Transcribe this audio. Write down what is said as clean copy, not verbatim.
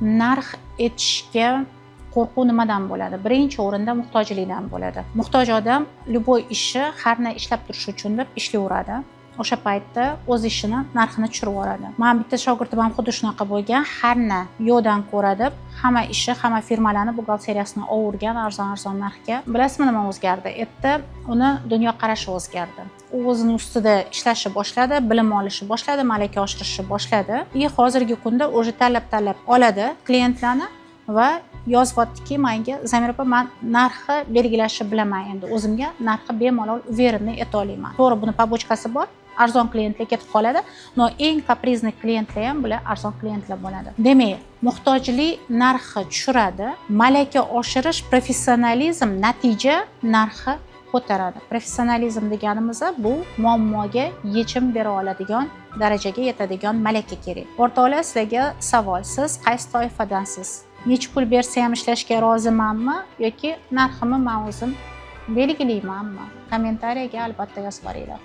Narx etishga qo'rquv nimadan bo'ladi? Birinchi o'rinda muhtojlikdan bo'ladi. Muhtoj odam любой ishni harna ishlab turish uchun deb ishlayveradi. O'sha paytda o'z ishini narxini tushirib yuboradi. Men bitta shogirdim ham xuddi shunaqa bo'lgan. Harna yo'dan ko'ra deb hamma ishi, hamma firmalarni buxgalteriyasini ovurgan arzon narxga. Bilasizmi nima o'zgardi? Erta uni dunyoqarashi o'zgardi. U o'zini ustida ishlashni boshladi, bilim olishni boshladi, malaka oshirishni boshladi. Hozirgi kunda o'zi tanlab oladi klientlarni va yozyaptiki, menga Zamira opa, men narxi belgilashni bilaman, endi o'zimga narxi bemalol uverenniy eta olaman. To'g'ri, buni pobochkasi bor. Arzon klientlar ketib qoladi, no eng kaprizli klientlar ham bular arzon klientlar bo'ladi. Demak, muhtojlik narxi tushiradi, malaka oshirish, professionalizm natija narxi ko'taradi. Professionalizm deganimiz bu muammoga yechim bera oladigan darajaga yetadigan malaka kerak. O'rtoqlar, sizlarga savol: siz qaysi toifadansiz? Necha pul bersa ham ishlashga rozimanmi yoki narximni men o'zim belgilaymanmi? Kommentariyaga albatta yozib boringlar.